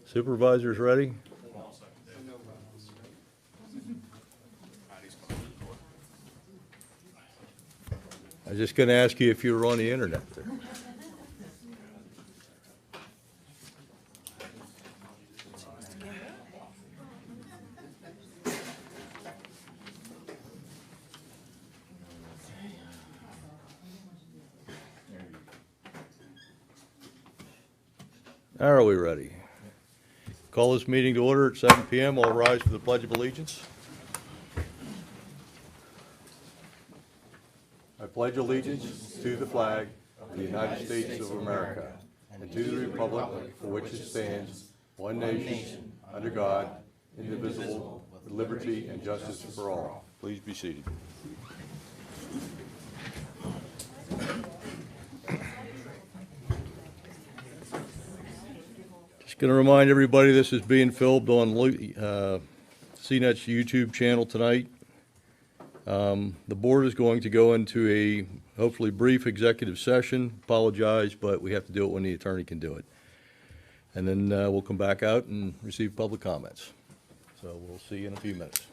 Supervisors ready? I was just going to ask you if you were on the internet there. Are we ready? Call this meeting to order at 7 p.m. All rise for the Pledge of Allegiance. I pledge allegiance to the flag of the United States of America and to the republic for which it stands, one nation, under God, indivisible, with liberty and justice for all. Please be seated. Just going to remind everybody this is being filmed on CNET's YouTube channel tonight. The board is going to go into a hopefully brief executive session. Apologize, but we have to do it when the attorney can do it. And then we'll come back out and receive public comments. So we'll see you in a few minutes.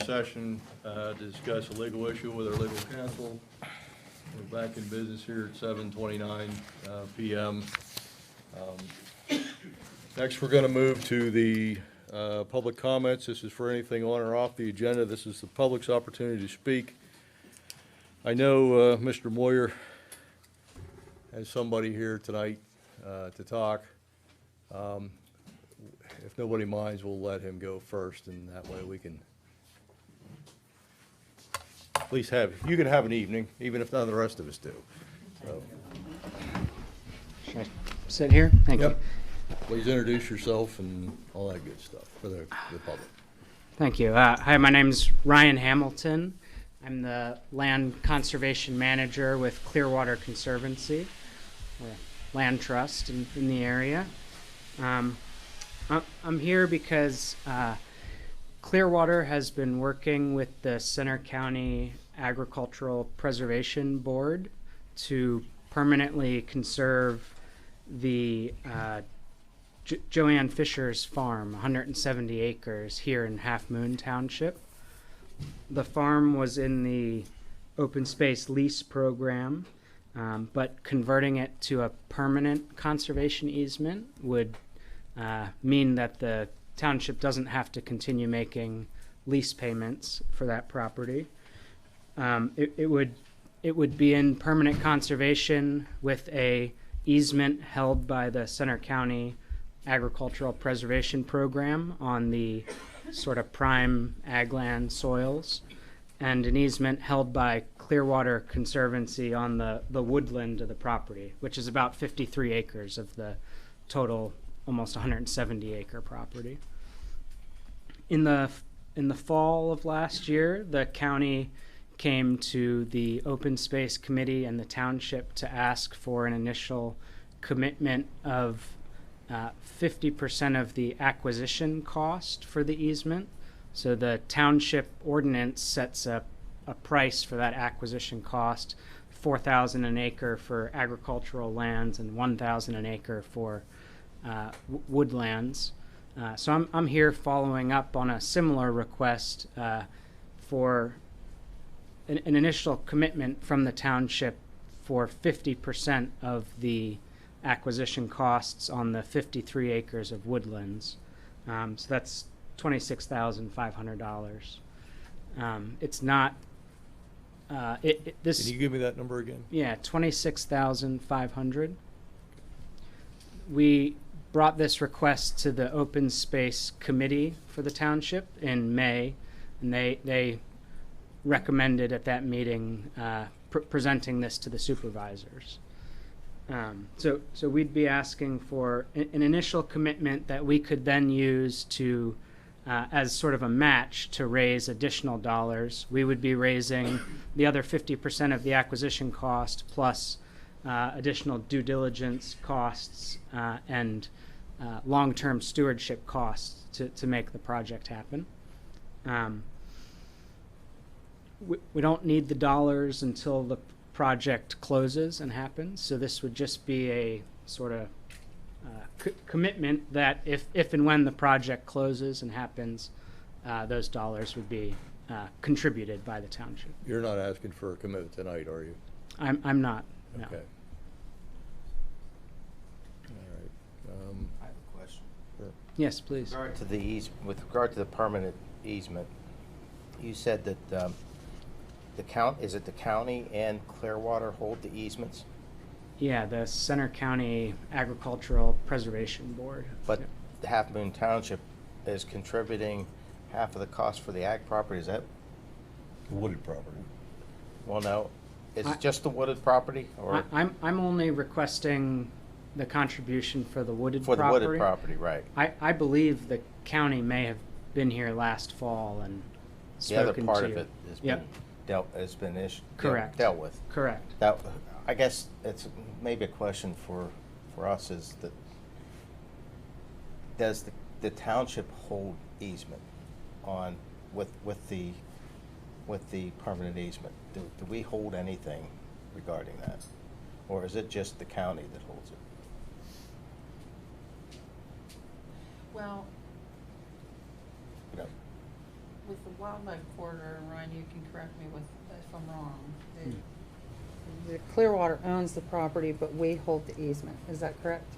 session to discuss a legal issue with our legal counsel. We're back in business here at 7:29 p.m. Next, we're going to move to the public comments. This is for anything on or off the agenda. This is the public's opportunity to speak. I know Mr. Moyer has somebody here tonight to talk. If nobody minds, we'll let him go first, and that way we can at least you can have an evening, even if none of the rest of us do. So, should I sit here? Thank you. Please introduce yourself and all that good stuff for the public. Thank you. Hi, my name's Ryan Hamilton. I'm the Land Conservation Manager with Clearwater Conservancy, or land trust in the area. I'm here because Clearwater has been working with the Center County Agricultural Preservation Board to permanently conserve the Joanne Fisher's farm, 170 acres here in Halfmoon Township. The farm was in the open space lease program, but converting it to a permanent conservation easement would mean that the township doesn't have to continue making lease payments for that property. It would be in permanent conservation with a easement held by the Center County Agricultural Preservation Program on the sort of prime ag land soils, and an easement held by Clearwater Conservancy on the woodland of the property, which is about 53 acres of the total almost 170 acre property. In the fall of last year, the county came to the Open Space Committee and the township to ask for an initial commitment of 50% of the acquisition cost for the easement. So the township ordinance sets a price for that acquisition cost, $4,000 an acre for agricultural lands and $1,000 an acre for woodlands. So I'm here following up on a similar request for an initial commitment from the township for 50% of the acquisition costs on the 53 acres of woodlands. So that's $26,500. It's not. This. Can you give me that number again? Yeah, $26,500. We brought this request to the Open Space Committee for the township in May, and they recommended at that meeting presenting this to the supervisors. So we'd be asking for an initial commitment that we could then use to as sort of a match to raise additional dollars. We would be raising the other 50% of the acquisition cost plus additional due diligence costs and long-term stewardship costs to make the project happen. We don't need the dollars until the project closes and happens, so this would just be a sort of commitment that if and when the project closes and happens, those dollars would be contributed by the township. You're not asking for a commitment tonight, are you? I'm not. No. Okay. All right. I have a question. Sure. Yes, please. With regard to the permanent easement, you said that is it the county and Clearwater hold the easements? Yeah, the Center County Agricultural Preservation Board. But Yep. the Halfmoon Township is contributing half of the cost for the ag property, is that? Wooded property. Well, no. Is I- it just the wooded property, or I'm only requesting the contribution for the wooded for the property. wooded property, right? I believe the county may have been here last fall and The other spoken part to of you. it Yep. dealt Correct. with. Correct. That, I guess it's maybe a question for us is that does the township hold easement on with the permanent easement? Do we hold anything regarding that, or is it just the county that holds it? Well, You know, with the wildlife corridor, and Ryan, you can correct me if I'm wrong. The Clearwater owns the property, but we hold the easement. Is that correct?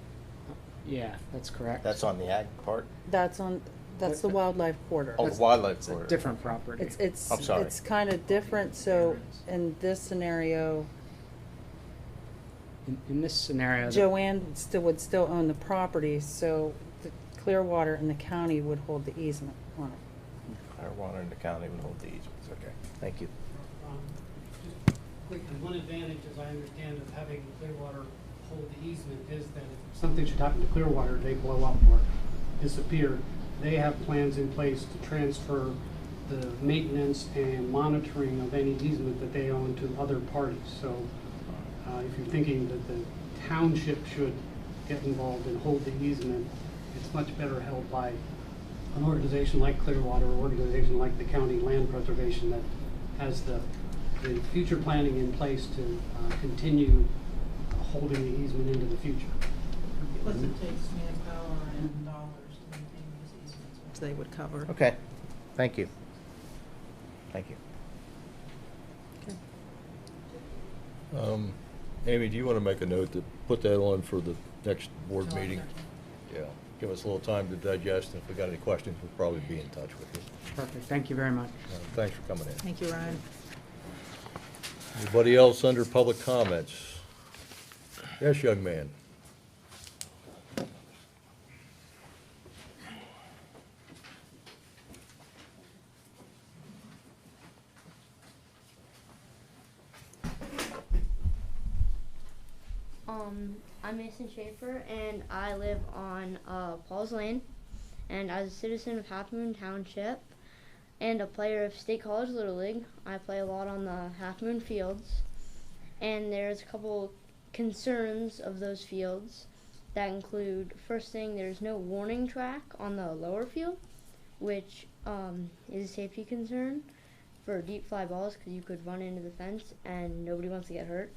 Yeah, that's correct. That's on the ag part? That's the wildlife corridor. Oh, the wildlife It's a corridor. different property. I'm sorry. It's kind of different, so in this scenario, In this scenario, Joanne would still own the property, so the Clearwater and the county would hold the easement on it. Clearwater and the county would hold the easements, okay, thank you. Just quickly, one advantage, as I understand, of having Clearwater hold the easement is that if something should happen to Clearwater, they blow up or disappear, they have plans in place to transfer the maintenance and monitoring of any easement that they own to other parties. So if you're thinking that the township should get involved and hold the easement, it's much better held by an organization like Clearwater or organization like the county land preservation that has the future planning in place to continue holding the easement into the future. Plus it takes manpower and dollars to maintain these easements, which they would cover. Okay, thank you. Thank you. Amy, do you want to make a note to put that on for the next board July meeting? 13th. Yeah, give us a little time to digest, and if we got any questions, we'll probably be in touch with you. perfect. Thank you very much. Thanks for coming in. Thank you, Ryan. Anybody else under public comments? Yes, young man. I'm Mason Schaefer, and I live on Paul's Lane. And as a citizen of Halfmoon Township and a player of State College Little League, I play a lot on the Halfmoon fields. And there's a couple concerns of those fields that include, first thing, there's no warning track on the lower field, which is a safety concern for deep fly balls because you could run into the fence and nobody wants to get hurt.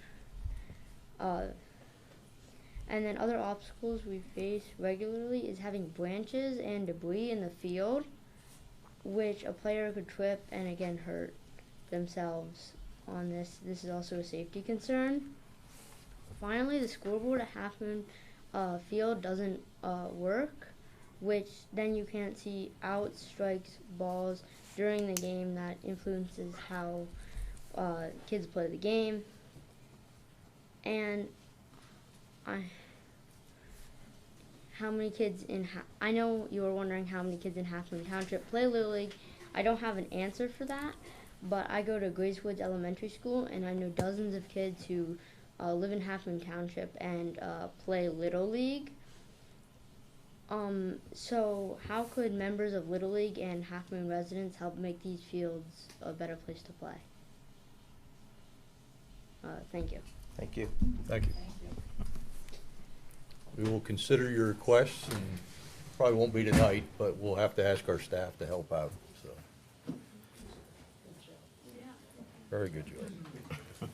And then other obstacles we face regularly is having branches and debris in the field, which a player could trip and again hurt themselves on this. This is also a safety concern. Finally, the scoreboard at Halfmoon Field doesn't work, which then you can't see outs, strikes, balls during the game. That influences how kids play the game. And how many kids I know you were wondering how many kids in Halfmoon Township play Little League. I don't have an answer for that, but I go to Grace Woods Elementary School, and I know dozens of kids who live in Halfmoon Township and play Little League. So how could members of Little League and Halfmoon residents help make these fields a better place to play? Thank you. Thank you. Thank you. We will consider your requests, and probably won't be tonight, but we'll have to ask our staff to help out, so. Very good, Joe.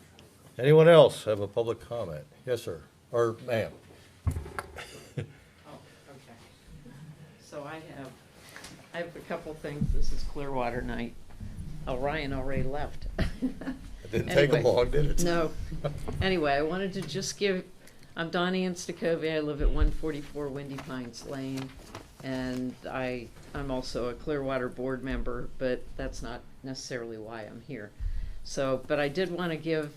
Anyone else have a public comment? Yes, sir, or ma'am? Oh, okay. So I have a couple things. This is Clearwater night. Oh, Ryan already left. It didn't take them Anyway. long, did it? No. Anyway, I wanted to just I'm Donnie Instacove. I live at 144 Windy Pines Lane, and I'm also a Clearwater board member, but that's not necessarily why I'm here. So, but I did want to give,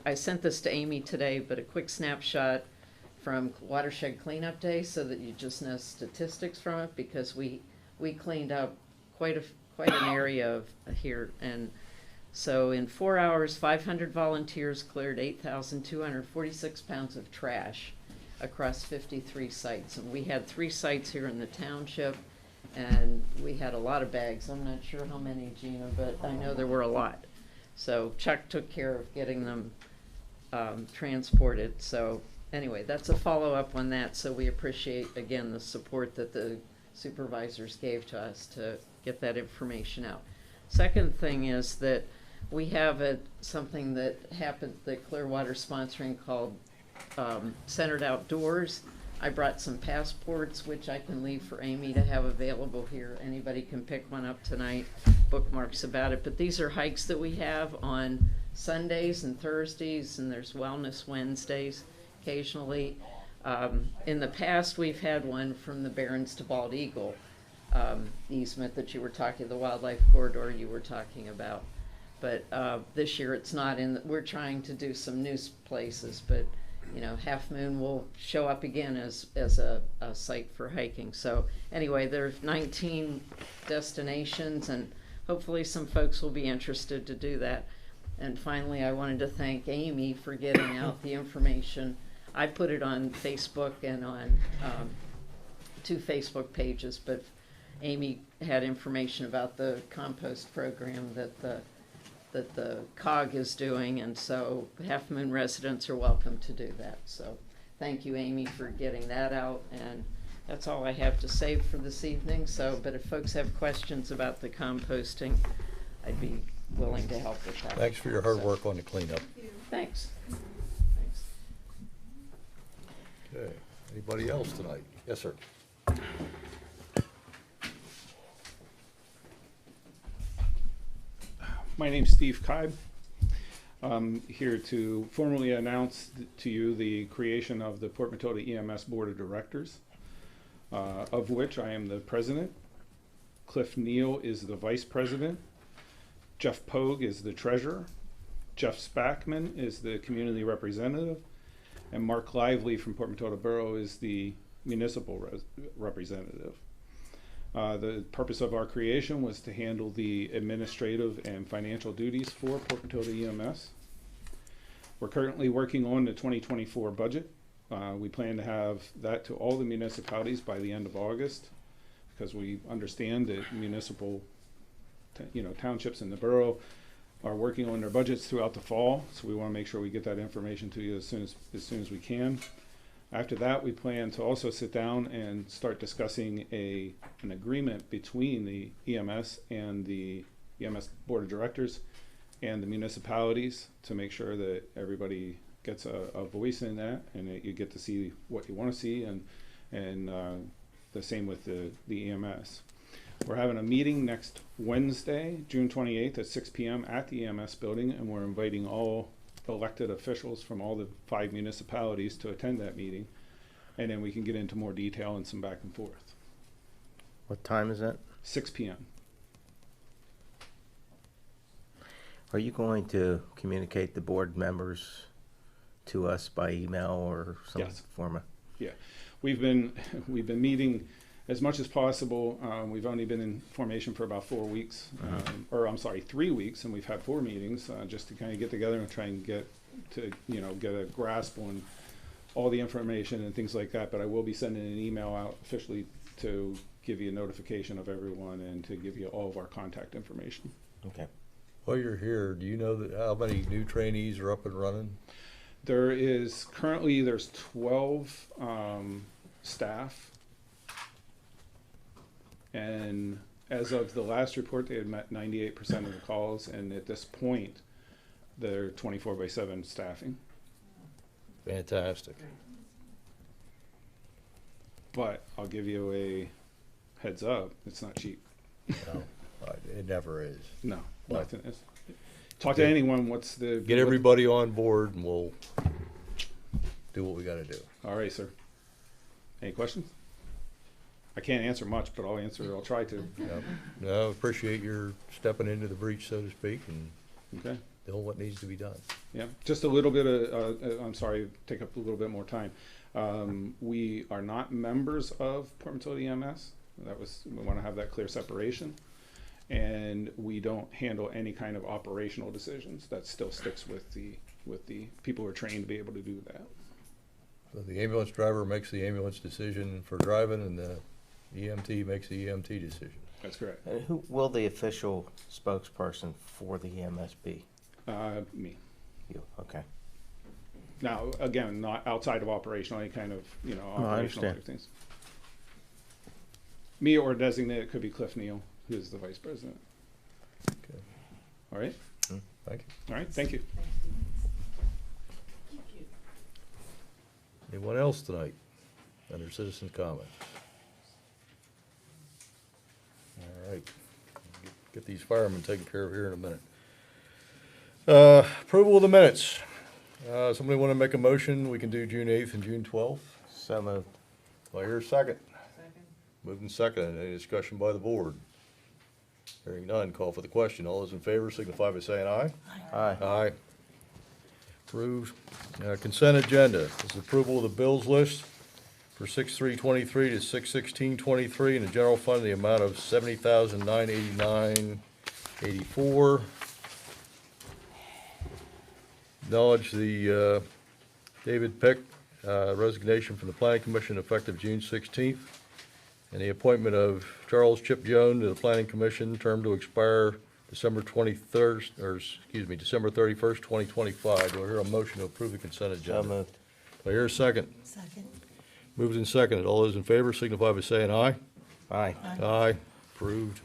I sent this to Amy today, but a quick snapshot from Watershed Cleanup Day so that you just know statistics from it, because we cleaned up quite an area of here. And so in 4 hours, 500 volunteers cleared 8,246 pounds of trash across 53 sites. And we had 3 sites here in the township, and we had a lot of bags. I'm not sure how many, Gina, but I know there were a lot. So Chuck took care of getting them transported. So anyway, that's a follow-up on that. So we appreciate, again, the support that the supervisors gave to us to get that information out. Second thing is that we have something that happened that Clearwater sponsoring called Centered Outdoors. I brought some passports, which I can leave for Amy to have available here. Anybody can pick one up tonight, bookmarks about it. But these are hikes that we have on Sundays and Thursdays, and there's Wellness Wednesdays occasionally. In the past, we've had one from the Barrens to Bald Eagle easement that you were talking, the wildlife corridor you were talking about. But this year it's not in, we're trying to do some new places, but you know, Half Moon will show up again as a site for hiking. So anyway, there's 19 destinations, and hopefully some folks will be interested to do that. And finally, I wanted to thank Amy for getting out the information. I put it on Facebook and on 2 Facebook pages, but Amy had information about the compost program that the COG is doing, and so Half Moon residents are welcome to do that. So thank you, Amy, for getting that out, and that's all I have to say for this evening. So, but if folks have questions about the composting, I'd be willing to help with that. Thanks for your hard work on the cleanup. Thanks. Okay, anybody else tonight? Yes, sir. My name's Steve Keib. I'm here to formally announce to you the creation of the Port Matota EMS Board of Directors, of which I am the president. Cliff Neal is the vice president. Jeff Pogue is the treasurer. Jeff Spackman is the community representative. And Mark Lively from Port Matota Borough is the municipal representative. The purpose of our creation was to handle the administrative and financial duties for Port Matota EMS. We're currently working on the 2024 budget. We plan to have that to all the municipalities by the end of August, because we understand that municipal, townships in the borough are working on their budgets throughout the fall. So we want to make sure we get that information to you as soon as we can. After that, we plan to also sit down and start discussing an agreement between the EMS and the EMS Board of Directors and the municipalities to make sure that everybody gets a voice in that, and that you get to see what you want to see, and the same with the EMS. We're having a meeting next Wednesday, June 28th at 6 p.m. at the EMS building, and we're inviting all elected officials from all the 5 municipalities to attend that meeting, and then we can get into more detail and some back and forth. What time is that? 6 p.m. Are you going to communicate the board members to us by email or some Yes. format? Yeah, we've been meeting as much as possible. We've only been in formation for about 4 weeks, 3 weeks, and we've had 4 meetings just to kind of get together and try and get a grasp on all the information and things like that. But I will be sending an email out officially to give you a notification of everyone and to give you all of our contact information. Okay. While you're here, do you know how many new trainees are up and running? There's 12 staff, and as of the last report, they had met 98% of the calls, and at this point, they're 24/7 staffing. Fantastic. But I'll give you a heads up, it's not cheap. No, it never is. No, No. nothing is. Talk to anyone, what's the... Get everybody on board and we'll do what we gotta do. All right, sir. Any questions? I can't answer much, but I'll try to. Yep. No, appreciate your stepping into the breach, so to speak, and Okay. doing what needs to be done. Yeah, just a little bit of, I'm sorry, take up a little bit more time. We are not members of Port Matota EMS. We want to have that clear separation. And we don't handle any kind of operational decisions. That still sticks with the people who are trained to be able to do that. So the ambulance driver makes the ambulance decision for driving, and the EMT makes the EMT decision. That's correct. And who will the official spokesperson for the EMS be? Me. You, okay. Now, again, not outside of operational, any kind of, I operational understand. type things. Me or designated, it could be Cliff Neal, who's the vice president. Okay. All right? Thank you. All right, thank you. Anyone else tonight? under citizens' comments? All right. Get these firemen taken care of here in a minute. Approval of the minutes. Somebody want to make a motion? We can do June 8th and June 12th. So moved. Do I hear a second? Moved and seconded. Any discussion by the board? Hearing none, call for the question. All those in favor signify by saying aye. Aye. Aye. Approved. Consent agenda. This is approval of the bills list for 6/3/23 to 6/16/23 in the general fund in the amount of $70,989.84. Acknowledge the David Pick resignation from the Planning Commission effective June 16th, and the appointment of Charles Chip Jones to the Planning Commission, term to expire December 31st, 2025. Do I hear a motion to approve the consent So agenda? moved. Do I hear a second? Second. Moved and seconded. All those in favor signify by saying aye. Aye. Aye. Approved.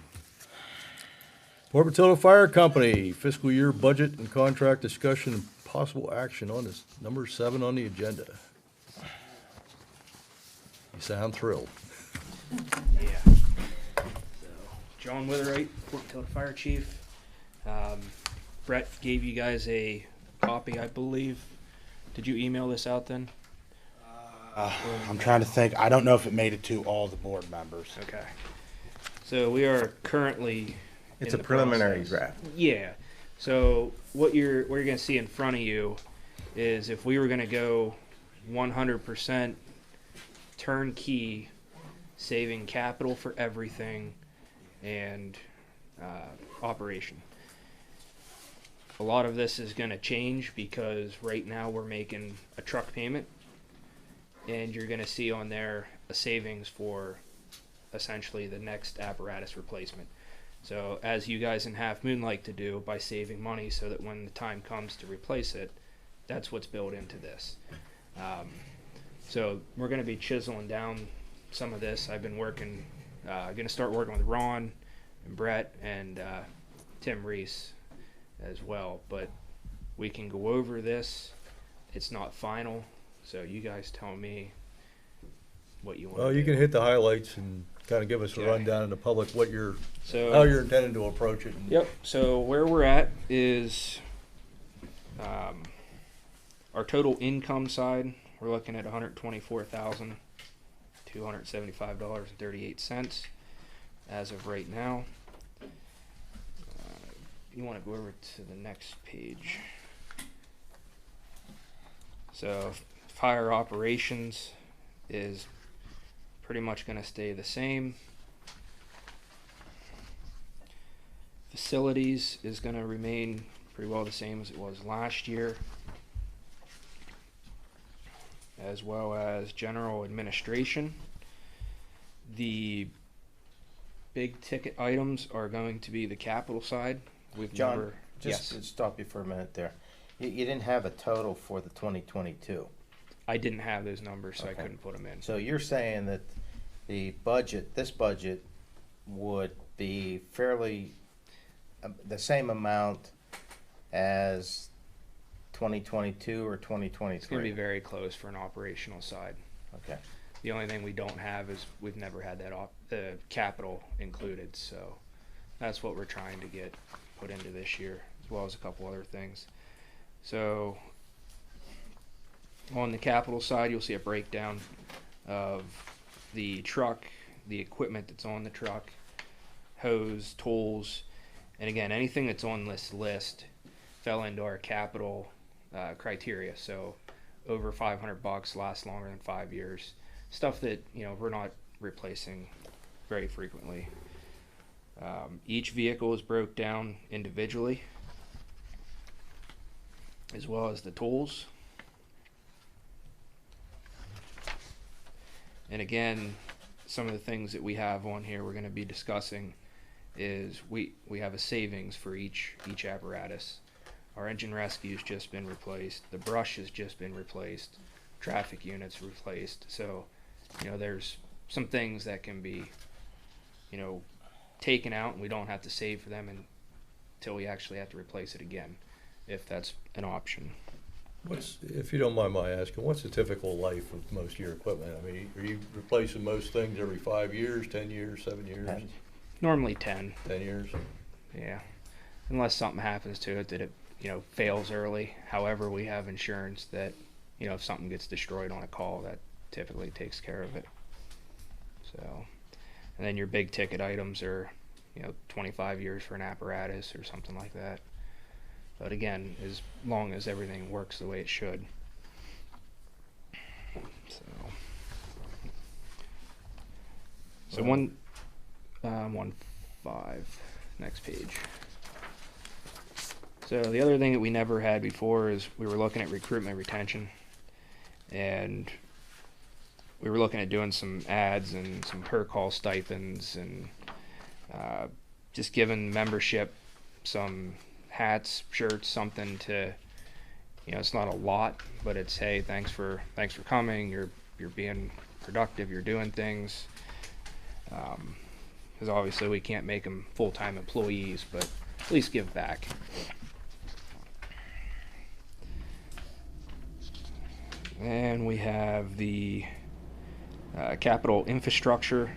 Port Matilda Fire Company fiscal year budget and contract discussion and possible action on this, number 7 on the agenda. You sound thrilled. Yeah. So, John Witherite, Port Matilda Fire Chief. Brett gave you guys a copy, I believe. Did you email this out then? I'm trying to think. I don't know if it made it to all the board members. Okay. So we are currently. It's in a the preliminary process. draft. Yeah. So what you're going to see in front of you is if we were going to go 100% turnkey, saving capital for everything and operation. A lot of this is going to change because right now we're making a truck payment, and you're going to see on there a savings for essentially the next apparatus replacement. So as you guys in Halfmoon like to do, by saving money so that when the time comes to replace it, that's what's built into this. So we're going to be chiseling down some of this. I've been working, going to start working with Ron and Brett and Tim Reese as well. But we can go over this. It's not final, so you guys tell me what you want. Well, you can hit the highlights and kind of give us a Okay. rundown in the public, what So how you're intending to approach it. Yep. So where we're at is our total income side. We're looking at $124,275.38 as of right now. You want to go over to the next page. So fire operations is pretty much going to stay the same. Facilities is going to remain pretty well the same as it was last year, as well as general administration. The big ticket items are going to be the capital side. We've John, never, just to stop you for a minute there. You didn't have a total for the 2022. I didn't have those numbers, so I Okay. couldn't put them in. So you're saying that the budget, this budget, would be fairly the same amount as 2022 or 2023? It's going to be very close for an operational side. Okay. The only thing we don't have is we've never had that the capital included, so that's what we're trying to get put into this year, as well as a couple other things. So on the capital side, you'll see a breakdown of the truck, the equipment that's on the truck, hose, tools, and again, anything that's on this list fell into our capital criteria. So over $500, lasts longer than 5 years, stuff that we're not replacing very frequently. Each vehicle is broke down individually, as well as the tools. And again, some of the things that we have on here we're going to be discussing is we have a savings for each apparatus. Our engine rescue's just been replaced. The brush has just been replaced. Traffic units replaced. So, there's some things that can be, taken out, and we don't have to save for them until we actually have to replace it again, if that's an option. If you don't mind my asking, what's the typical life of most of your equipment? I mean, are you replacing most things every 5 years, 10 years, 7 years, Depends. Normally 10. 10 years? Yeah. Unless something happens to it that it, fails early. However, we have insurance that, if something gets destroyed on a call, that typically takes care of it. So, and then your big ticket items are, 25 years for an apparatus or something like that. But again, as long as everything works the way it should. So 1.5, next page. So the other thing that we never had before is we were looking at recruitment retention, and we were looking at doing some ads and some per call stipends, and just giving membership some hats, shirts, something to, it's not a lot, but it's, hey, thanks for coming. You're being productive. You're doing things. Because obviously we can't make them full-time employees, but at least give back. And we have the capital infrastructure.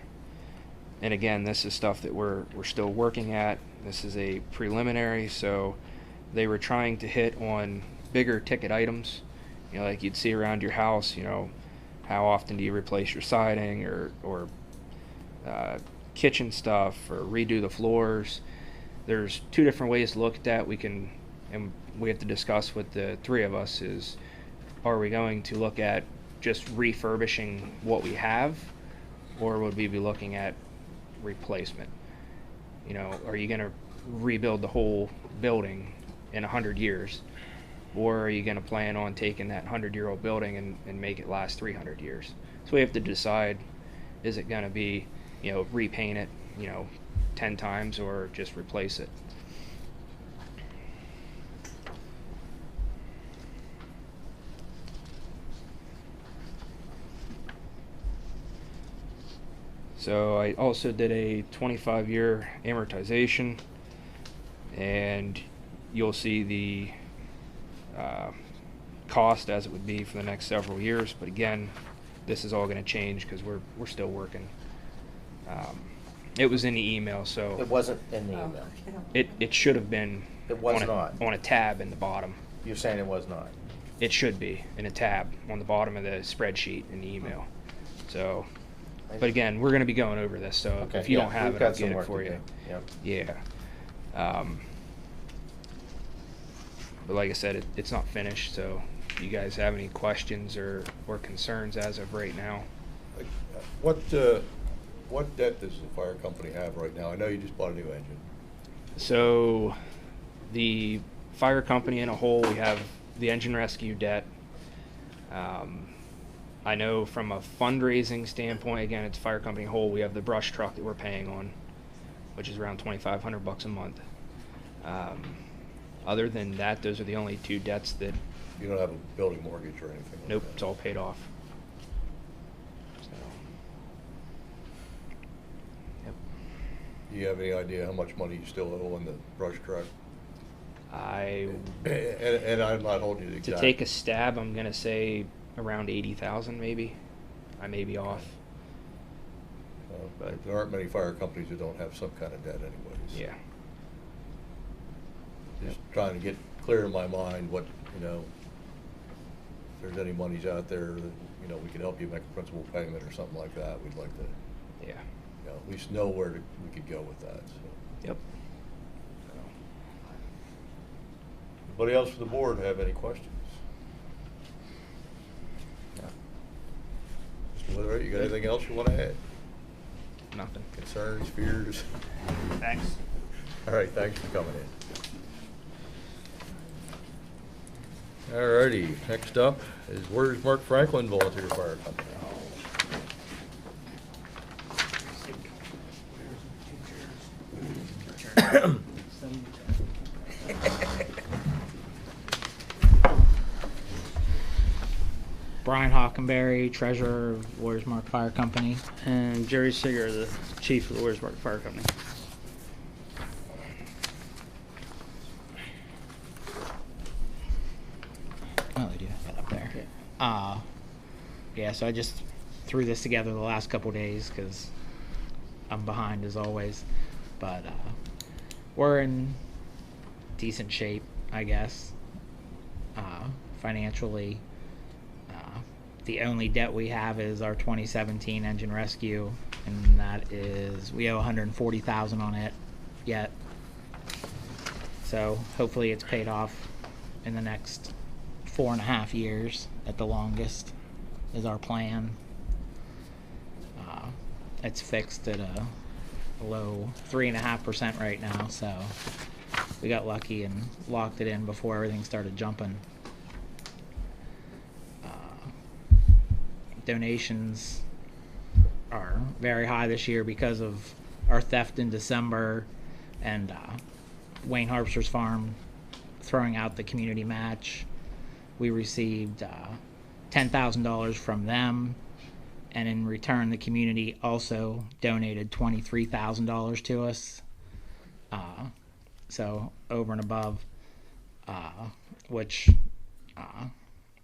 And again, this is stuff that we're still working at. This is a preliminary, so they were trying to hit on bigger ticket items, like you'd see around your house. How often do you replace your siding or kitchen stuff, or redo the floors? There's two different ways to look at that. We have to discuss with the three of us is, are we going to look at just refurbishing what we have, or would we be looking at replacement? Are you going to rebuild the whole building in 100 years, or are you going to plan on taking that 100-year-old building and make it last 300 years? So we have to decide, is it going to be, repaint it, 10 times, or just replace it? So I also did a 25-year amortization, and you'll see the cost as it would be for the next several years. But again, this is all going to change because we're still working. It was in the email, so It wasn't in the email. it should have been It was on not. on a tab in the bottom. You're saying it was not. It should be in a tab on the bottom of the spreadsheet in the email. So, but again, we're going to be going over this, so Okay, if you yeah, don't have we've it, I'll got some get it work for to you. do. Yep. Yeah. But like I said, it's not finished, so if you guys have any questions or concerns as of right now. What debt does the fire company have right now? I know you just bought a new engine. So the fire company in a whole, we have the engine rescue debt. I know from a fundraising standpoint, again, it's fire company whole, we have the brush truck that we're paying on, which is around $2,500 a month. Other than that, those are the only two debts that. You don't have a building mortgage or anything like Nope, that? it's all paid off. So, yep. Do you have any idea how much money you still owe on the brush truck? And I'm not holding you to the To exact. take a stab, I'm gonna say around 80,000 maybe. I may be off. But there aren't many fire companies that don't have some kind of debt anyways. Yeah. Just trying to get clear in my mind what, if there's any monies out there that, we can help you make a principal payment or something like that, we'd like to, Yeah. at least know where we could go with that, so. Yep. Anybody else from the board have any questions? Mr. Witherite, you got anything else you want to add? Nothing. Concerns, fears? Thanks. All right, thanks for coming in. All righty, next up is where's Mark Franklin Volunteer Fire Company? Brian Hockenberry, treasurer of Warriors Fire Company. And Jerry Singer, the chief of the Warriors Fire Company. Oh, they Yeah, so I just threw this together the last couple days because I'm behind as always. But we're in decent shape, I guess, financially. The only debt we have is our 2017 engine rescue, and that is, we owe $140,000 on it yet. So hopefully it's paid off in the next 4.5 years at the longest is our plan. It's fixed at a low 3.5% right now, so we got lucky and locked it in before everything started jumping. Donations are very high this year because of our theft in December and Wayne Harpster's farm throwing out the community match. We received $10,000 from them, and in return the community also donated $23,000 to us, so over and above, which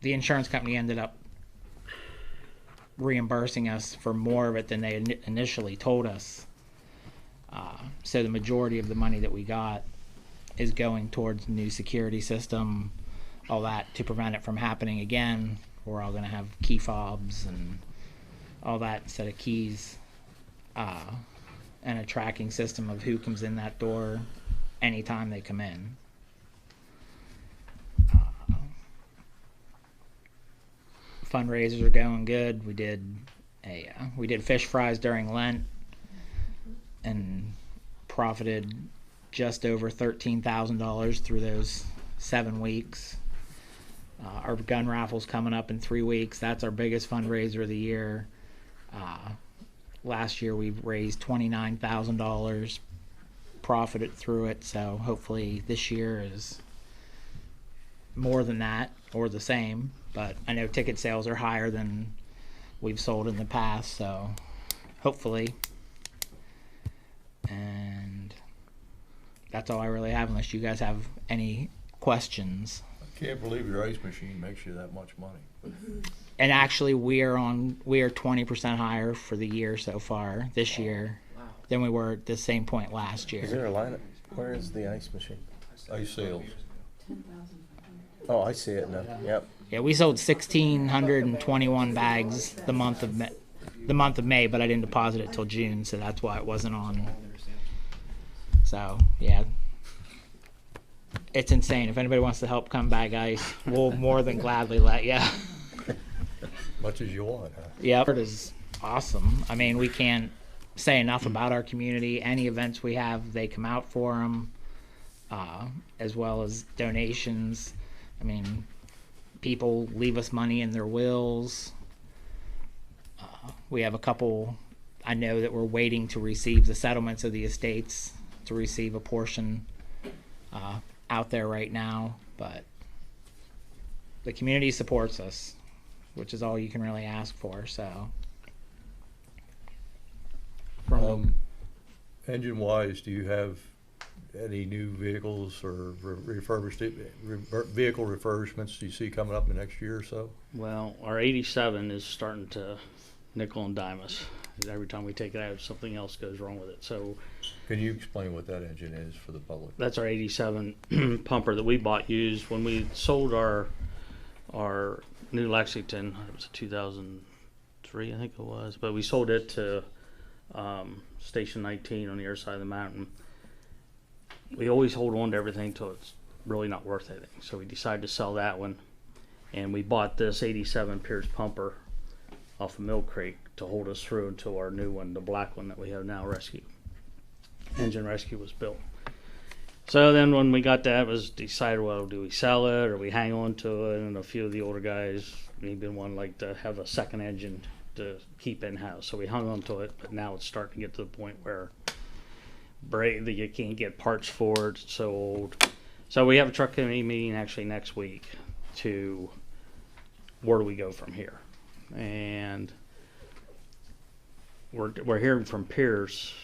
the insurance company ended up reimbursing us for more of it than they initially told us. So the majority of the money that we got is going towards the new security system, all that to prevent it from happening again. We're all going to have key fobs and all that set of keys, and a tracking system of who comes in that door anytime they come in. Fundraisers are going good. We did fish fries during Lent and profited just over $13,000 through those 7 weeks. Our gun raffle's coming up in 3 weeks. That's our biggest fundraiser of the year. Last year we raised $29,000, profited through it, so hopefully this year is more than that or the same. But I know ticket sales are higher than we've sold in the past, so hopefully. And that's all I really have, unless you guys have any questions. I can't believe your ice machine makes you that much money. And actually, we are 20% higher for the year so far this year than we were at the same point last year. Is there a line? Where is the ice machine? Ice sales. Oh, I see it now. Yep. Yeah, we sold 1,621 bags the month of May, but I didn't deposit it till June, so that's why it wasn't on. So yeah, it's insane. If anybody wants to help come bag ice, we'll more than gladly let you. Much as you want, huh? Yep, it is awesome. I mean, we can't say enough about our community. Any events we have, they come out for them, as well as donations. I mean, people leave us money in their wills. We have a couple, I know, that we're waiting to receive the settlements of the estates to receive a portion out there right now, but the community supports us, which is all you can really ask for. So engine wise, do you have any new vehicles or vehicle refurbishments do you see coming up in the next year or so? Well, our 87 is starting to nickel and dime us. Every time we take it out, something else goes wrong with it. So Can you explain what that engine is for the public? that's our 87 pumper that we bought used when we sold our new Lexington. It was a 2003, I think it was, but we sold it to Station 19 on the other side of the mountain. We always hold on to everything till it's really not worth anything. So we decided to sell that one, and we bought this 87 Pierce pumper off of Mill Creek to hold us through until our new one, the black one that we have now, engine rescue, was built. So then when we got that, it was decided, well, do we sell it or we hang on to it? And a few of the older guys, maybe one like to have a second engine to keep in-house. So we hung on to it, but now it's starting to get to the point where you can't get parts for it. It's so old. So we have a truck committee meeting actually next week to where do we go from here. And we're hearing from peers,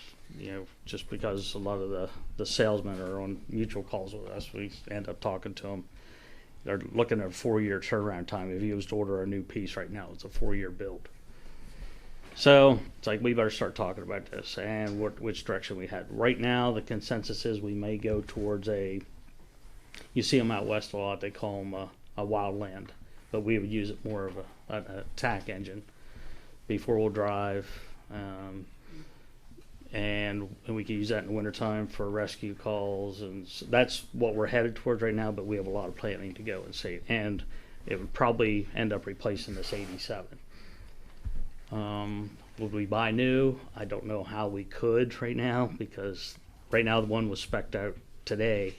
just because a lot of the salesmen are on mutual calls with us, we end up talking to them. they're looking at a 4-year turnaround time. If you was to order a new piece right now, it's a 4-year build. So it's like, we better start talking about this and which direction we head. Right now, the consensus is we may go towards you see them out west a lot, they call them a wildland, but we would use it more of an attack engine, be 4-wheel drive, and we can use that in the wintertime for rescue calls, and so that's what we're headed towards right now, but we have a lot of planning to go and see, and it would probably end up replacing this 87. Would we buy new? I don't know how we could right now, because right now the one was spec'd out today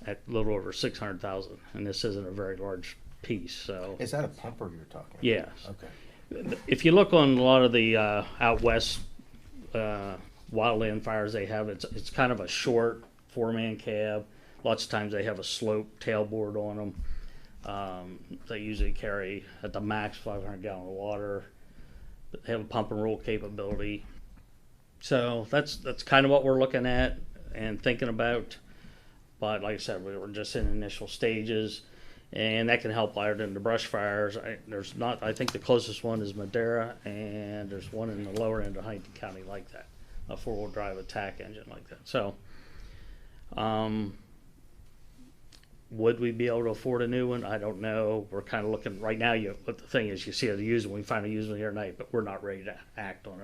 at a little over 600,000, and this isn't a very large piece. So Is that a pumper you're talking about? yes, Okay. if you look on a lot of the out west wildland fires, they have it's kind of a short 4-man cab. Lots of times they have a slope tailboard on them. They usually carry at the max 500 gallon of water. They have a pump and roll capability. So that's kind of what we're looking at and thinking about. But like I said, we were just in initial stages, and that can help lighter than the brush fires. I think the closest one is Madera, and there's one in the lower end of Huntington County like that, a 4-wheel drive attack engine like that. So, would we be able to afford a new one? I don't know. We're kind of looking right now. But the thing is, you see a used one, we find a used one here tonight, but we're not ready to act on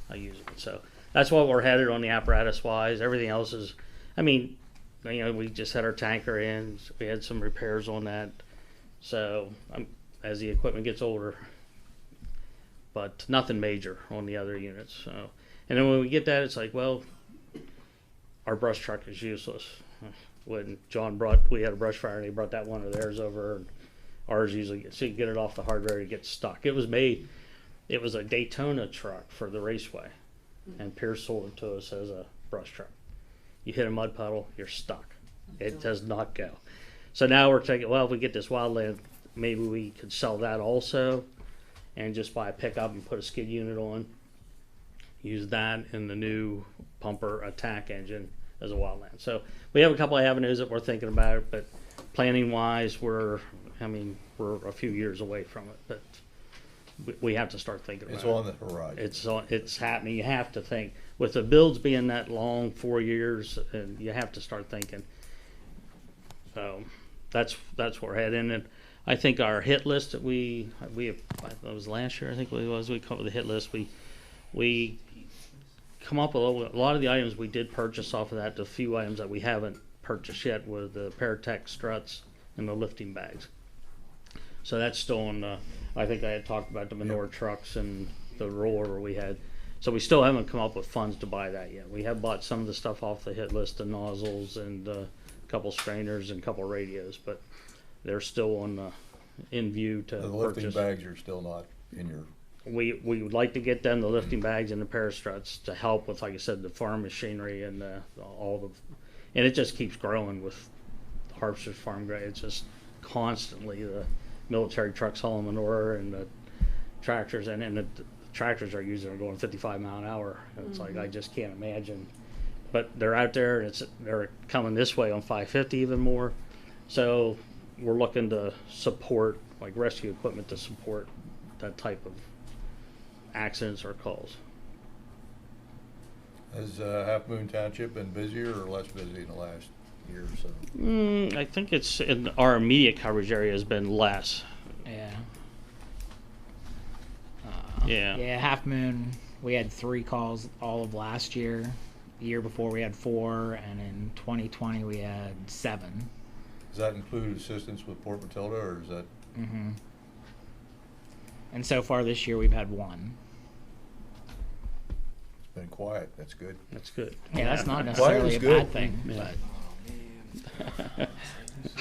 a used one. So that's what we're headed on the apparatus wise. Everything else is, I mean, we just had our tanker in. We had some repairs on that. So as the equipment gets older, but nothing major on the other units. So, and then when we get that, it's like, well, our brush truck is useless. When we had a brush fire and he brought that one of theirs over, and ours usually so you get it off the hardware, it gets stuck. It was a Daytona truck for the raceway, and Pierce sold it to us as a brush truck. You hit a mud puddle, you're stuck. It does not go. So now we're thinking, well, if we get this wildland, maybe we could sell that also, and just buy a pickup and put a skid unit on. Use that in the new pumper attack engine as a wildland. So we have a couple of avenues that we're thinking about, but planning wise, we're a few years away from it, but we have to start thinking about it. It's on the horizon. It's happening. You have to think with the builds being that long, 4 years, and you have to start thinking. So that's where we're heading. And I think our hit list that we it was last year, I think it was, we come up with a hit list. We come up with a lot of the items we did purchase off of that. The few items that we haven't purchased yet were the Paratech struts and the lifting bags. So that's still on I think I had talked about the manure trucks and the roller we had. So we still haven't come up with funds to buy that yet. We have bought some of the stuff off the hit list, the nozzles and a couple strainers and a couple radios, but they're still on in view to The purchase. lifting bags are still not in your. We would like to get them the lifting bags and the parastruts to help with, like I said, the farm machinery and and it just keeps growing with Harpster's farm grade. It's just constantly the military trucks hauling manure and the tractors, and the tractors are usually going 55 mile an hour. It's like I just can't imagine, but they're out there and they're coming this way on 550 even more. So we're looking to support like rescue equipment to support that type of accidents or calls. Has Halfmoon Township been busier or less busy in the last year or so? I think it's in our immediate coverage area has been less. Yeah. Yeah. Yeah, Half Moon, we had 3 calls all of last year. The year before we had 4, and in 2020 we had 7. Does that include assistance with Port Matilda, or is that? Mm-hmm. And so far this year we've had 1. It's been quiet. That's good. That's good. Yeah, that's not Quiet necessarily is a good. bad thing. Yeah.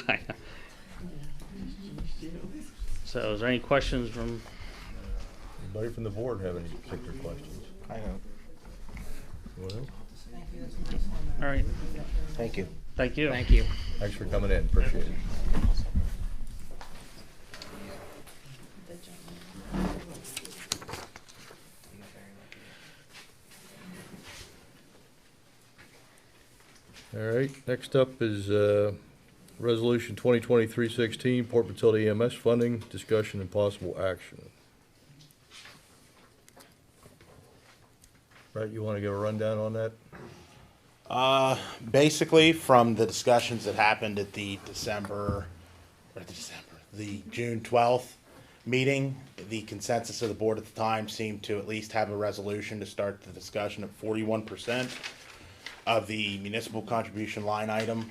But So is there any questions from? Anybody from the board have any particular questions? I know. Well, All right. Thank you. Thank you. thank you. thanks for coming in. Appreciate it. All right, next up is Resolution 2023-16, Port Matilda EMS funding, discussion and possible action. Brett, you want to give a rundown on that? Basically, from the discussions that happened at the June 12th meeting, the consensus of the board at the time seemed to at least have a resolution to start the discussion of 41% of the municipal contribution line item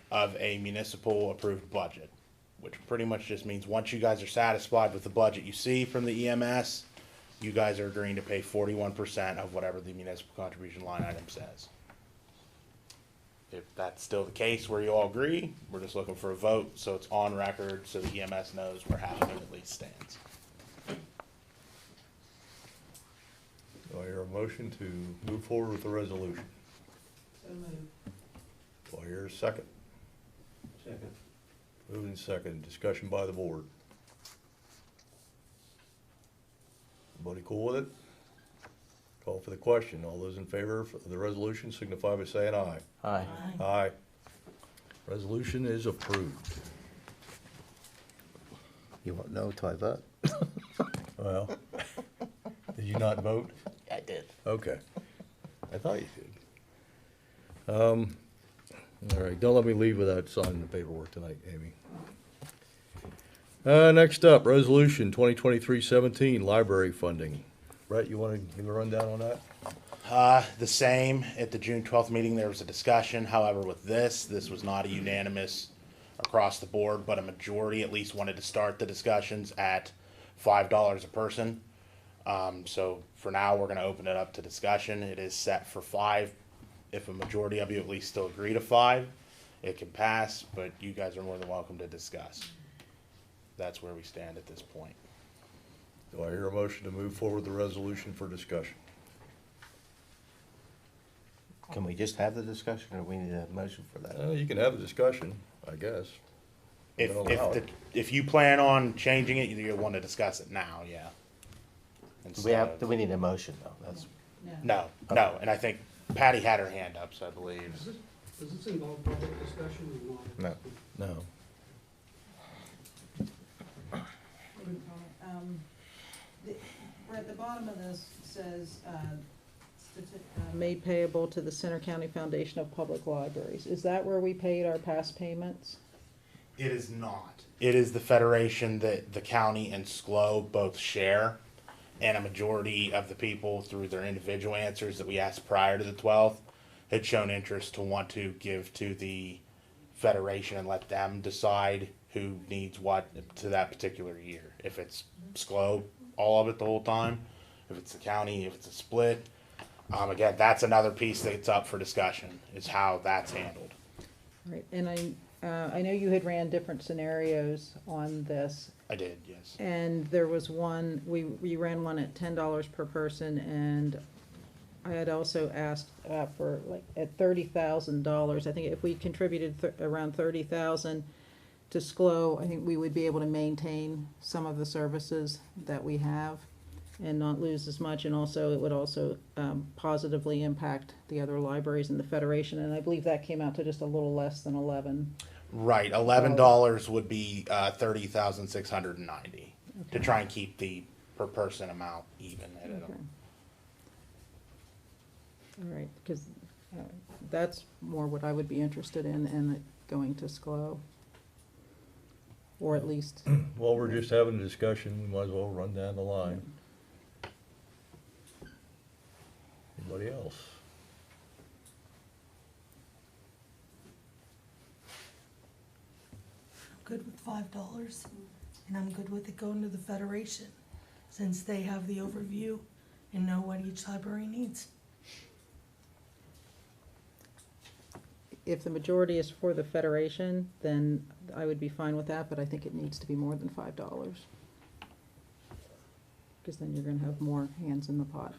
of a municipal approved budget, which pretty much just means once you guys are satisfied with the budget you see from the EMS, you guys are agreeing to pay 41% of whatever the municipal contribution line item says. If that's still the case where you all agree, we're just looking for a vote, so it's on record, so the EMS knows where Halfmoon at least stands. Do I hear a motion to move forward with the resolution? So moved. Do I hear a second? Second. Moving second, discussion by the board. Everybody cool with it? Call for the question. All those in favor of the resolution signify by saying aye. Aye. Aye. Resolution is approved. You won't know till I vote. Well, did you not vote? I did. Okay. I thought you did. All right, don't let me leave without signing the paperwork tonight, Amy. Next up, Resolution 2023-17, library funding. Brett, you want to give a rundown on that? The same, at the June 12th meeting, there was a discussion, however, with this was not a unanimous across the board, but a majority at least wanted to start the discussions at $5 a person. So for now, we're gonna open it up to discussion. It is set for $5. If a majority of you at least still agree to $5, it can pass, but you guys are more than welcome to discuss. That's where we stand at this point. Do I hear a motion to move forward the resolution for discussion? Can we just have the discussion, or we need a motion for that? You can have a discussion, I guess. If, Don't allow it. if you plan on changing it, you'll want to discuss it now, yeah. Do we need a motion though? That's, No, and I think Patty had her hand up, so I believe. Does this involve public discussion or not? no. No. At the bottom of this says, made payable to the Center County Foundation of Public Libraries. Is that where we paid our past payments? It is not. It is the federation that the county and SCLO both share, and a majority of the people, through their individual answers that we asked prior to the 12th, had shown interest to want to give to the federation and let them decide who needs what to that particular year. If it's SCLO, all of it the whole time. If it's the county, if it's a split. Again, that's another piece that's up for discussion, is how that's handled. Right, and I know you had ran different scenarios on this, I did, yes. and there was one, we ran one at $10 per person, and I had also asked for like at $30,000. I think if we contributed around 30,000 to SCLO, I think we would be able to maintain some of the services that we have and not lose as much, and also it would also positively impact the other libraries in the Federation, and I believe that came out to just a little less than 11. Right, $11 would be $30,690 to try and keep the per person amount even. Okay. All right, because that's more what I would be interested in, and it going to SCLO. Or at least, While we're just having a discussion, we might as well run down the line. Anybody else? I'm good with $5, and I'm good with it going to the Federation, since they have the overview and know what each library needs. if the majority is for the Federation, then I would be fine with that, but I think it needs to be more than $5. Because then you're gonna have more hands in the pot.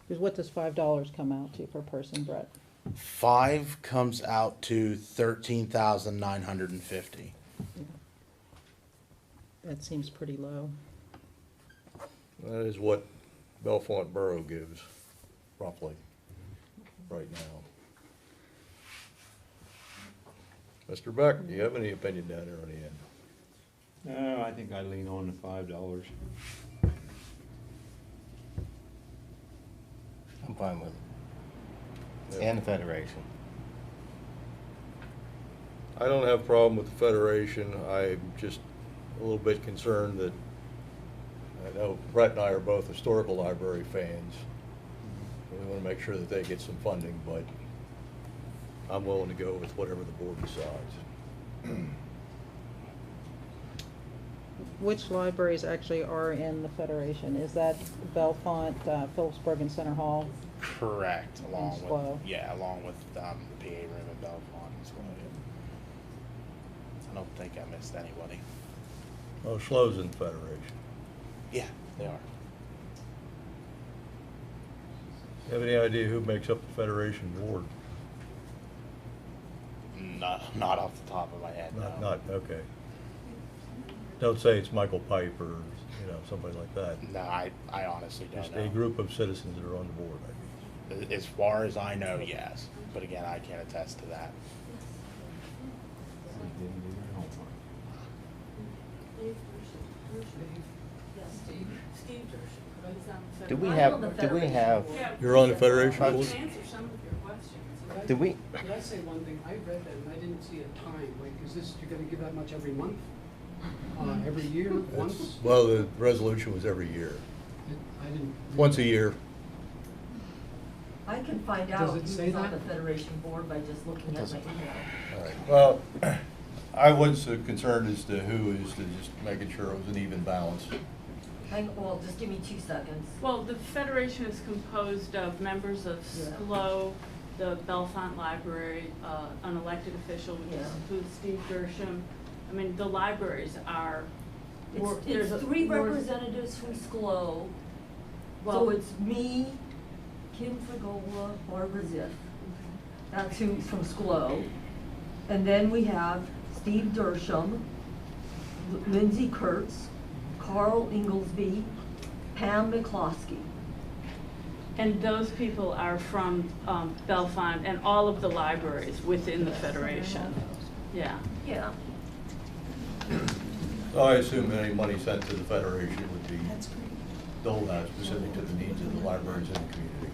Because what does $5 come out to per person, Brett? 5 comes out to 13,950. That seems pretty low. That is what Bellefonte Borough gives, roughly, right now. Mr. Beck, do you have any opinion down there on the end? No, I think I lean on the $5. I'm fine with it. And the Federation. I don't have a problem with the Federation. I'm just a little bit concerned that, I know Brett and I are both historical library fans. We want to make sure that they get some funding, but I'm willing to go with whatever the board decides. Which libraries actually are in the Federation? Is that Bellefonte, Phillipsburg, and Center Hall? Correct, along with, Slow. yeah, along with the PA room and Bellefonte and Slow. I don't think I missed anybody. Oh, Slow's in the Federation. Yeah, they are. You have any idea who makes up the Federation board? Not off the top of my head, no. Not, okay. Don't say it's Michael Pipe or, somebody like that. No, I honestly don't Just know. a group of citizens that are on the board, I guess. As far as I know, yes, but again, I can't attest to that. Do we have, You're on the Federation board? do we, Could I say one thing? I read that and I didn't see a time, like, is this, you're gonna give that much every month? Every year, once? Well, the resolution was every year, I didn't. once a year. I can find Does out it who's say on the that? Federation board by just looking at my email. All right. Well, I was concerned as to who is to just making sure it was an even balance. Well, just give me 2 seconds. Well, the Federation is composed of members of Yeah. SCLO, the Bellefonte Library, an elected official, which Yeah. includes Steve Dersham. I mean, the libraries are. It's 3 representatives from SCLO. So Well- it's me, Kim Fregola, Barbara Ziff. That's who's from SCLO. And then we have Steve Dersham, Lindsay Kurtz, Carl Inglesby, Pam McCloskey. And those people are from Bellefonte and all of the libraries within the Federation. Yeah. Yeah. So I assume any money sent to the Federation would be doled out specific to the needs of the libraries in the community.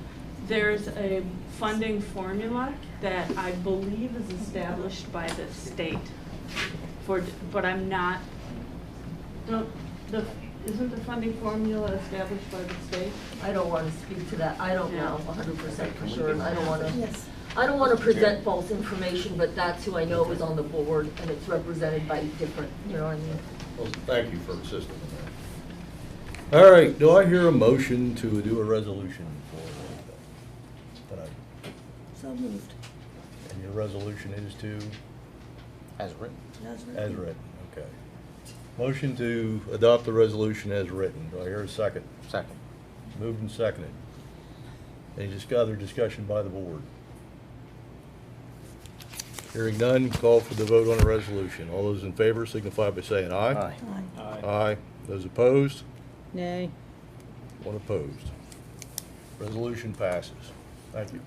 There's a funding formula that I believe is established by the state but I'm not, isn't the funding formula established by the state? I don't want to speak to that. I don't know 100% for sure, and I don't want to. Yes. I don't want to present false information, but that's who I know is on the board, and it's represented by different, you know what I mean? Well, thank you for assisting in that. All right, do I hear a motion to do a resolution for tonight? So moved. And your resolution is to? as written? As written, okay. Motion to adopt the resolution as written. Do I hear a second? Second. Moved and seconded. Any other discussion by the board? Hearing none, call for the vote on the resolution. All those in favor signify by saying aye. Aye. Aye. Aye. Those opposed? Nay. One opposed. Resolution passes. Thank you.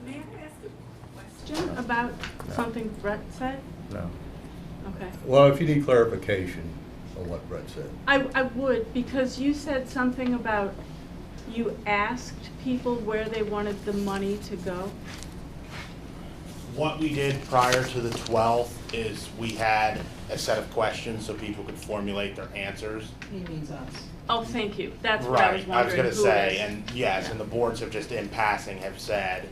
May I ask a question about something Brett said? No. Okay. Well, if you need clarification on what Brett said. I would, because you said something about you asked people where they wanted the money to go. What we did prior to the 12th is we had a set of questions so people could formulate their answers. He means us. Oh, thank you. That's what I was Right, I was wondering. gonna who say, is- and yes, Yeah. and the boards have just in passing have said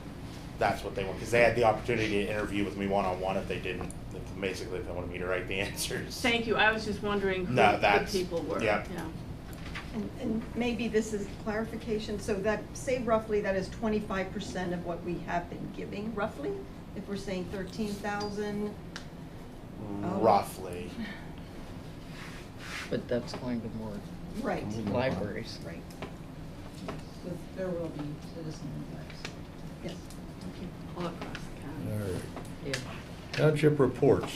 that's what they want, because they had the opportunity to interview with me one-on-one if they didn't, basically if they wanted me to write the answers. Thank you. I was just wondering who No, the that's- people were. yep. Yeah. And maybe this is clarification, so that, say roughly that is 25% of what we have been giving, roughly? If we're saying 13,000? Roughly. But that's going to more Right. libraries. Right. But there will be citizen impacts. Yes. All across the county. All right. Yeah. Township reports.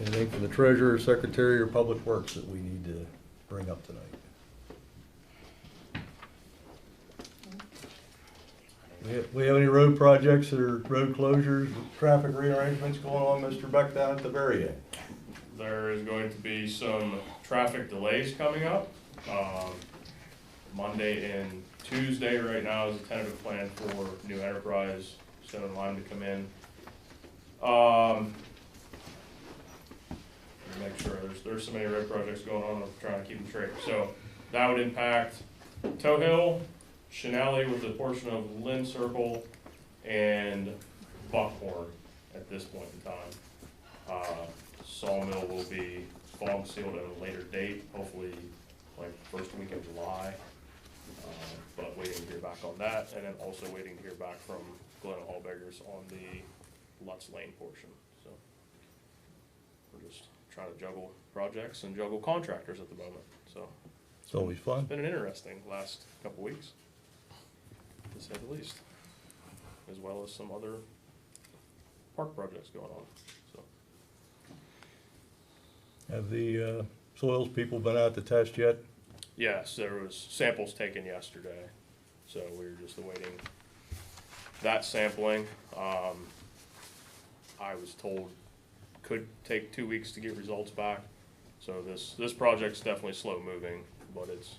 Anything from the treasurer, secretary, or public works that we need to bring up tonight? We have any road projects or road closures, traffic rearrangements going on, Mr. Beck, down at the very end? There is going to be some traffic delays coming up. Monday and Tuesday right now is a tentative plan for New Enterprise, Stone and Lime to come in. Make sure there's so many road projects going on, I'm trying to keep them straight. So that would impact Toe Hill, Chenally with a portion of Lynn Circle, and Buckhorn at this point in time. Sawmill will be fog sealed at a later date, hopefully like first week of July. But waiting to hear back on that, and then also waiting to hear back from Glenn Hallbeggers on the Lutz Lane portion. So we're just trying to juggle projects and juggle contractors at the moment. So It's always fun. it's been an interesting last couple weeks, to say the least, as well as some other park projects going on. So Have the soils people been out to test yet? yes, there was samples taken yesterday, so we were just awaiting that sampling. I was told could take 2 weeks to get results back, so this project's definitely slow moving, but it's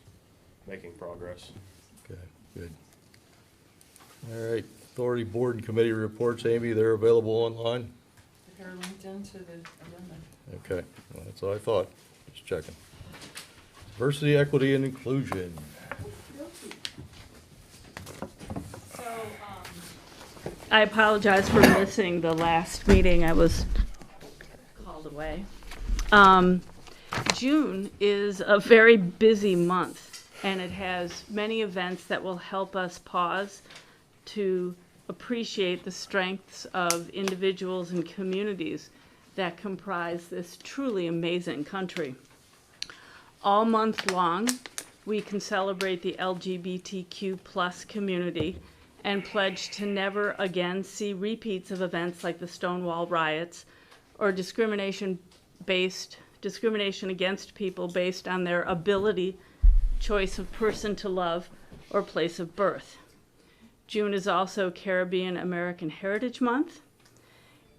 making progress. Okay, good. All right, authority board and committee reports, Amy, they're available online? They're linked into the agenda. Okay, well, that's what I thought, just checking. Diversity, equity, and inclusion. I apologize for missing the last meeting. I was called away. June is a very busy month, and it has many events that will help us pause to appreciate the strengths of individuals and communities that comprise this truly amazing country. All month long, we can celebrate the LGBTQ plus community and pledge to never again see repeats of events like the Stonewall riots or discrimination against people based on their ability, choice of person to love, or place of birth. June is also Caribbean American Heritage Month.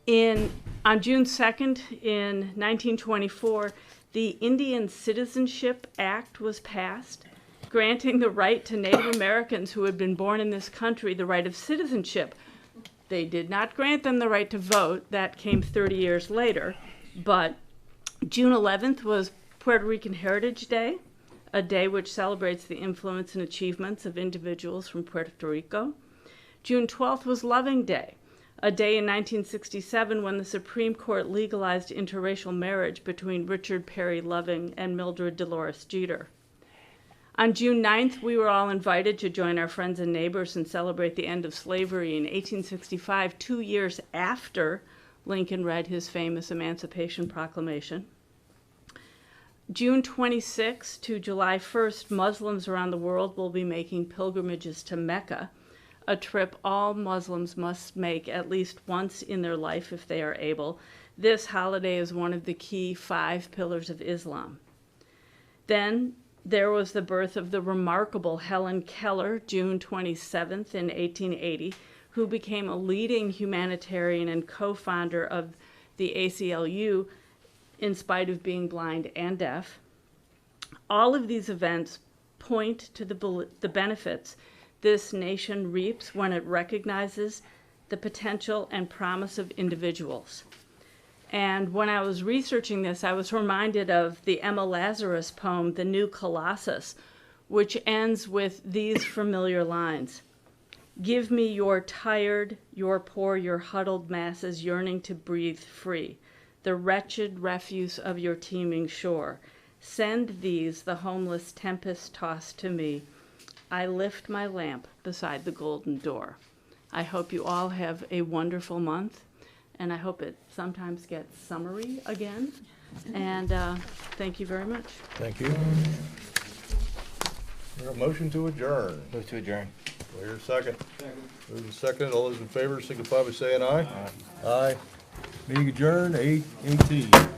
On June 2nd, in 1924, the Indian Citizenship Act was passed, granting the right to Native Americans who had been born in this country the right of citizenship. They did not grant them the right to vote. That came 30 years later. But June 11th was Puerto Rican Heritage Day, a day which celebrates the influence and achievements of individuals from Puerto Rico. June 12th was Loving Day, a day in 1967 when the Supreme Court legalized interracial marriage between Richard Perry Loving and Mildred Dolores Jeter. On June 9th, we were all invited to join our friends and neighbors and celebrate the end of slavery in 1865, 2 years after Lincoln read his famous Emancipation Proclamation. June 26th to July 1st, Muslims around the world will be making pilgrimages to Mecca, a trip all Muslims must make at least once in their life if they are able. This holiday is one of the key 5 pillars of Islam. Then there was the birth of the remarkable Helen Keller, June 27th in 1880, who became a leading humanitarian and co-founder of the ACLU in spite of being blind and deaf. All of these events point to the benefits this nation reaps when it recognizes the potential and promise of individuals. And when I was researching this, I was reminded of the Emma Lazarus poem, The New Colossus, which ends with these familiar lines. Give me your tired, your poor, your huddled masses yearning to breathe free, the wretched refuse of your teeming shore. Send these, the homeless tempest tossed to me. I lift my lamp beside the golden door. I hope you all have a wonderful month, and I hope it sometimes gets summery again. And thank you very much. Thank you. A motion to adjourn. Move to adjourn. Do I hear a second? Move to second. All those in favor signify by saying aye. Aye. Meeting adjourned, 8:18.